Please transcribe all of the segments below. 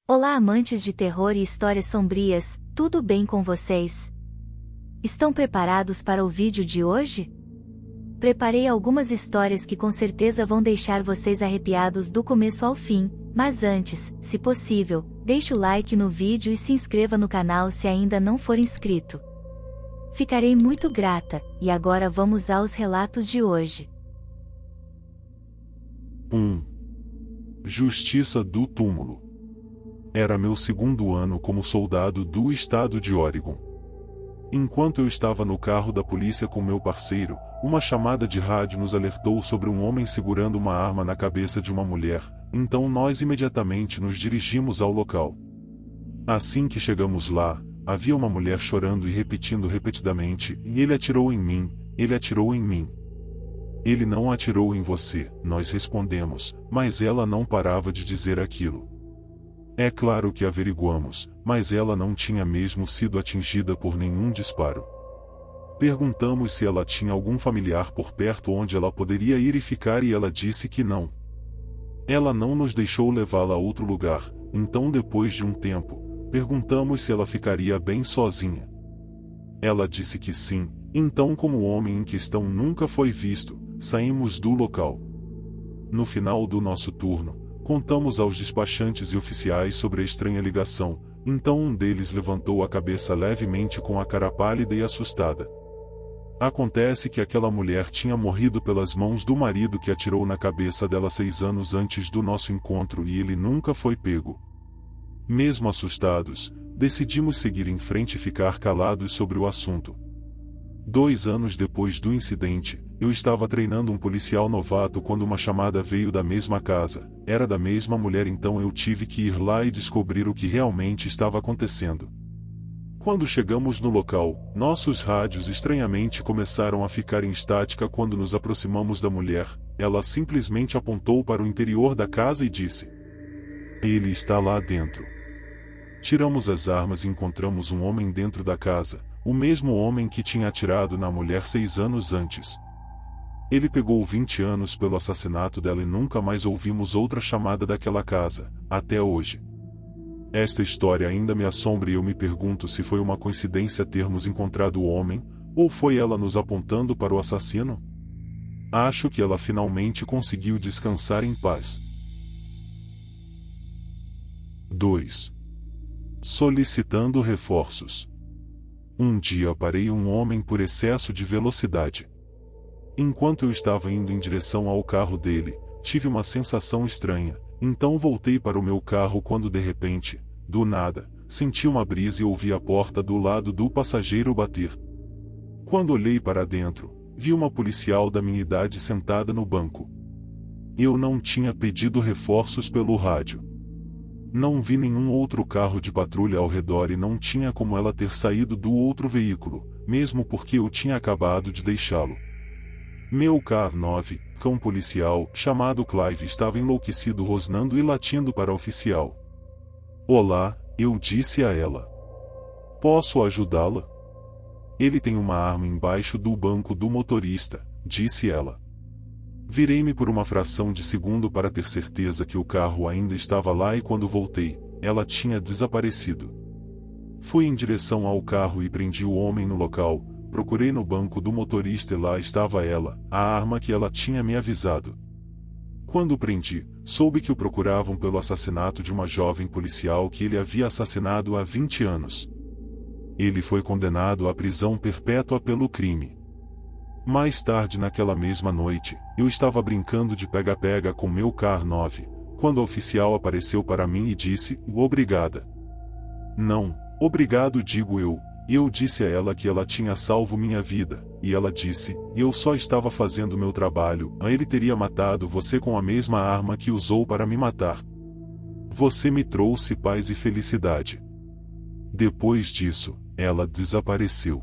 Olá, amantes de terror e histórias sombrias, tudo bem com vocês? Estão preparados para o vídeo de hoje? Preparei algumas histórias que com certeza vão deixar vocês arrepiados do começo ao fim, mas antes, se possível, deixe o like no vídeo e se inscreva no canal se ainda não for inscrito. Ficarei muito grata, e agora vamos aos relatos de hoje. 1. Justiça do túmulo. Era meu segundo ano como soldado do estado de Oregon. Enquanto eu estava no carro da polícia com meu parceiro, uma chamada de rádio nos alertou sobre um homem segurando uma arma na cabeça de uma mulher, então nós imediatamente nos dirigimos ao local. Assim que chegamos lá, havia uma mulher chorando e repetindo repetidamente: "Ele atirou em mim, ele atirou em mim." "Ele não atirou em você", nós respondemos, mas ela não parava de dizer aquilo. É claro que averiguamos, mas ela não tinha mesmo sido atingida por nenhum disparo. Perguntamos se ela tinha algum familiar por perto onde ela poderia ir e ficar e ela disse que não. Ela não nos deixou levá-la a outro lugar, então depois de um tempo, perguntamos se ela ficaria bem sozinha. Ela disse que sim, então como o homem em questão nunca foi visto, saímos do local. No final do nosso turno, contamos aos despachantes e oficiais sobre a estranha ligação, então um deles levantou a cabeça levemente com a cara pálida e assustada. Acontece que aquela mulher tinha morrido pelas mãos do marido que atirou na cabeça dela 6 anos antes do nosso encontro e ele nunca foi pego. Mesmo assustados, decidimos seguir em frente e ficar calados sobre o assunto. 2 anos depois do incidente, eu estava treinando um policial novato quando uma chamada veio da mesma casa. Era da mesma mulher, então eu tive que ir lá e descobrir o que realmente estava acontecendo. Quando chegamos no local, nossos rádios estranhamente começaram a ficar em estática quando nos aproximamos da mulher. Ela simplesmente apontou para o interior da casa e disse: "Ele está lá dentro." Tiramos as armas e encontramos um homem dentro da casa, o mesmo homem que tinha atirado na mulher 6 anos antes. Ele pegou 20 anos pelo assassinato dela e nunca mais ouvimos outra chamada daquela casa, até hoje. Esta história ainda me assombra e eu me pergunto se foi uma coincidência termos encontrado o homem, ou foi ela nos apontando para o assassino? Acho que ela finalmente conseguiu descansar em paz. 2. Solicitando reforços. Um dia parei um homem por excesso de velocidade. Enquanto eu estava indo em direção ao carro dele, tive uma sensação estranha, então voltei para o meu carro quando de repente, do nada, senti uma brisa e ouvi a porta do lado do passageiro bater. Quando olhei para dentro, vi uma policial da minha idade sentada no banco. Eu não tinha pedido reforços pelo rádio. Não vi nenhum outro carro de patrulha ao redor e não tinha como ela ter saído do outro veículo, mesmo porque eu tinha acabado de deixá-lo. Meu K9, cão policial, chamado Clive, estava enlouquecido rosnando e latindo para a oficial. "Olá", eu disse a ela. "Posso ajudá-la?" "Ele tem uma arma embaixo do banco do motorista", disse ela. Virei-me por uma fração de segundo para ter certeza que o carro ainda estava lá e quando voltei, ela tinha desaparecido. Fui em direção ao carro e prendi o homem no local, procurei no banco do motorista e lá estava ela, a arma que ela tinha me avisado. Quando prendi, soube que o procuravam pelo assassinato de uma jovem policial que ele havia assassinado há 20 anos. Ele foi condenado à prisão perpétua pelo crime. Mais tarde naquela mesma noite, eu estava brincando de pega-pega com meu K9, quando a oficial apareceu para mim e disse: "Obrigada." "Não, obrigado", digo eu, e eu disse a ela que ela tinha salvo minha vida, e ela disse: "Eu só estava fazendo meu trabalho, ele teria matado você com a mesma arma que usou para me matar. Você me trouxe paz e felicidade." Depois disso, ela desapareceu.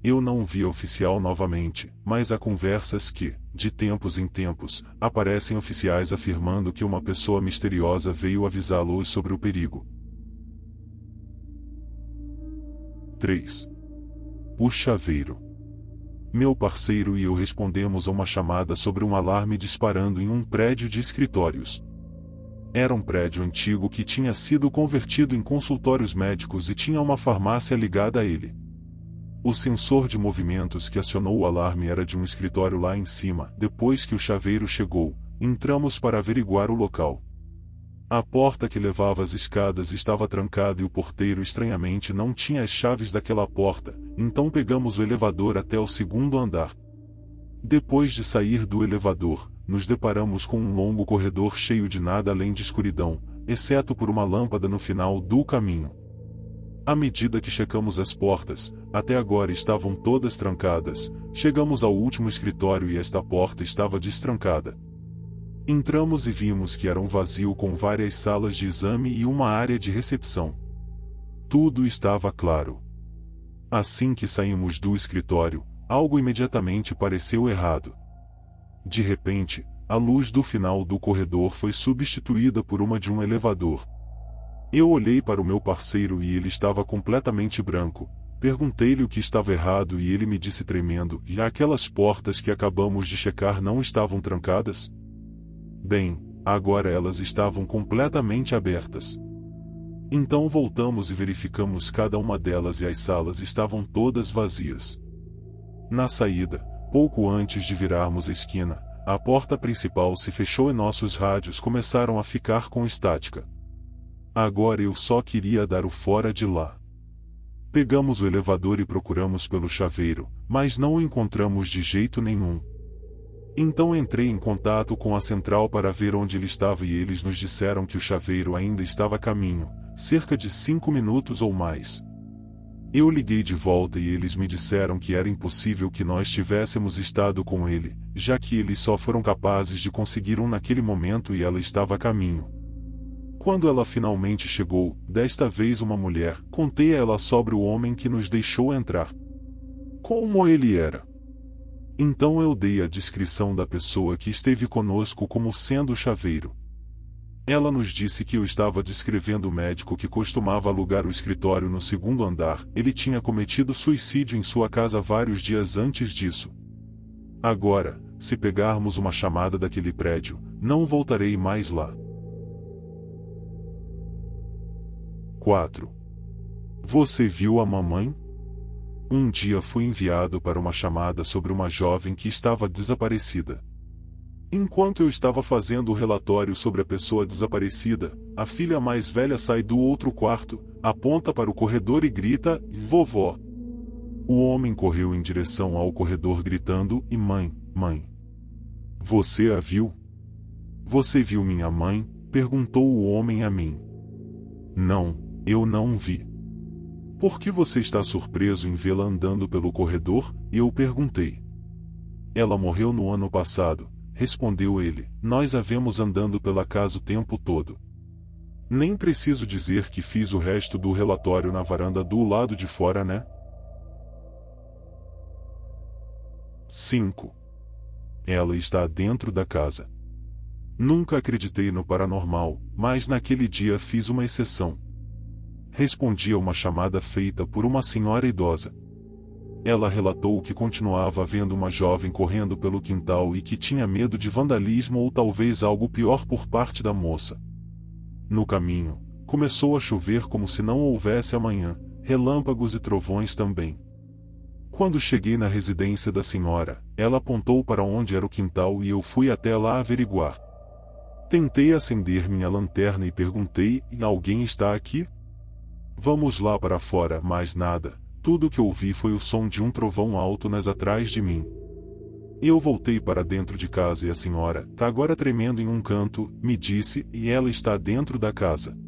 Eu não vi a oficial novamente, mas há conversas que, de tempos em tempos, aparecem oficiais afirmando que uma pessoa misteriosa veio avisá-los sobre o perigo. 3. O chaveiro. Meu parceiro e eu respondemos a uma chamada sobre um alarme disparando em um prédio de escritórios. Era um prédio antigo que tinha sido convertido em consultórios médicos e tinha uma farmácia ligada a ele. O sensor de movimentos que acionou o alarme era de um escritório lá em cima. Depois que o chaveiro chegou, entramos para averiguar o local. A porta que levava às escadas estava trancada e o porteiro estranhamente não tinha as chaves daquela porta, então pegamos o elevador até o segundo andar. Depois de sair do elevador, nos deparamos com um longo corredor cheio de nada além de escuridão, exceto por uma lâmpada no final do caminho. À medida que checamos as portas, até agora estavam todas trancadas, chegamos ao último escritório e esta porta estava destrancada. Entramos e vimos que era um vazio com várias salas de exame e uma área de recepção. Tudo estava claro. Assim que saímos do escritório, algo imediatamente pareceu errado. De repente, a luz do final do corredor foi substituída por uma de um elevador. Eu olhei para o meu parceiro e ele estava completamente branco. Perguntei-lhe o que estava errado e ele me disse tremendo: "E aquelas portas que acabamos de checar não estavam trancadas?" Bem, agora elas estavam completamente abertas. Então voltamos e verificamos cada uma delas e as salas estavam todas vazias. Na saída, pouco antes de virarmos a esquina, a porta principal se fechou e nossos rádios começaram a ficar com estática. Agora eu só queria dar o fora de lá. Pegamos o elevador e procuramos pelo chaveiro, mas não o encontramos de jeito nenhum. Então entrei em contato com a central para ver onde ele estava e eles nos disseram que o chaveiro ainda estava a caminho, cerca de 5 minutos ou mais. Eu liguei de volta e eles me disseram que era impossível que nós tivéssemos estado com ele, já que eles só foram capazes de conseguir um naquele momento e ela estava a caminho. Quando ela finalmente chegou, desta vez uma mulher, contei a ela sobre o homem que nos deixou entrar. Como ele era? Então eu dei a descrição da pessoa que esteve conosco como sendo o chaveiro. Ela nos disse que eu estava descrevendo o médico que costumava alugar o escritório no segundo andar. Ele tinha cometido suicídio em sua casa vários dias antes disso. Agora, se pegarmos uma chamada daquele prédio, não voltarei mais lá. 4. Você viu a mamãe? Um dia fui enviado para uma chamada sobre uma jovem que estava desaparecida. Enquanto eu estava fazendo o relatório sobre a pessoa desaparecida, a filha mais velha sai do outro quarto, aponta para o corredor e grita: "Vovó!" O homem correu em direção ao corredor gritando: "E mãe, mãe? Você a viu?" "Você viu minha mãe?" perguntou o homem a mim. "Não, eu não vi." "Por que você está surpreso em vê-la andando pelo corredor?" eu perguntei. "Ela morreu no ano passado," respondeu ele. "Nós a vemos andando pela casa o tempo todo." Nem preciso dizer que fiz o resto do relatório na varanda do lado de fora, né? 5. Ela está dentro da casa. Nunca acreditei no paranormal, mas naquele dia fiz uma exceção. Respondi a uma chamada feita por uma senhora idosa. Ela relatou que continuava vendo uma jovem correndo pelo quintal e que tinha medo de vandalismo ou talvez algo pior por parte da moça. No caminho, começou a chover como se não houvesse amanhã, relâmpagos e trovões também. Quando cheguei na residência da senhora, ela apontou para onde era o quintal e eu fui até lá averiguar. Tentei acender minha lanterna e perguntei: "Alguém está aqui?" "Vamos lá para fora," mas nada. Tudo o que ouvi foi o som de um trovão alto nas atrás de mim. Eu voltei para dentro de casa e a senhora, tá agora tremendo em um canto, me disse, e ela está dentro da casa.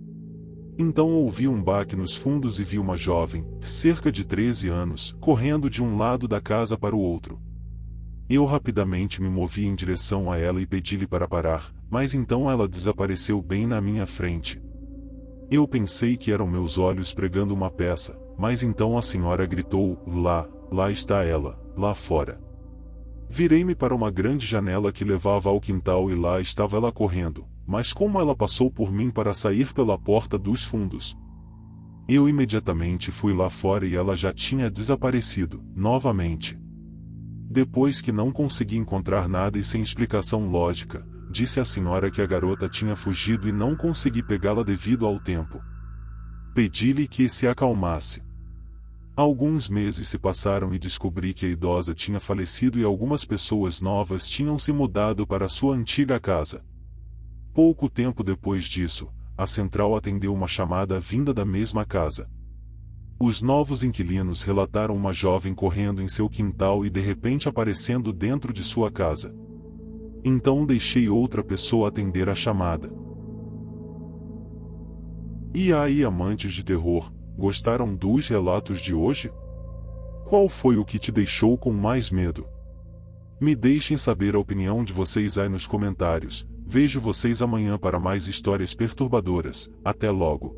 Então ouvi um baque nos fundos e vi uma jovem, cerca de 13 anos, correndo de um lado da casa para o outro. Eu rapidamente me movi em direção a ela e pedi-lhe para parar, mas então ela desapareceu bem na minha frente. Eu pensei que eram meus olhos pregando uma peça, mas então a senhora gritou: lá está ela, lá fora." Virei-me para uma grande janela que levava ao quintal e lá estava ela correndo, mas como ela passou por mim para sair pela porta dos fundos? Eu imediatamente fui lá fora e ela já tinha desaparecido, novamente. Depois que não consegui encontrar nada e sem explicação lógica, disse à senhora que a garota tinha fugido e não consegui pegá-la devido ao tempo. Pedi-lhe que se acalmasse. Alguns meses se passaram e descobri que a idosa tinha falecido e algumas pessoas novas tinham se mudado para sua antiga casa. Pouco tempo depois disso, a central atendeu uma chamada vinda da mesma casa. Os novos inquilinos relataram uma jovem correndo em seu quintal e de repente aparecendo dentro de sua casa. Então deixei outra pessoa atender a chamada. E aí, amantes de terror, gostaram dos relatos de hoje? Qual foi o que te deixou com mais medo? Me deixem saber a opinião de vocês aí nos comentários. Vejo vocês amanhã para mais histórias perturbadoras. Até logo.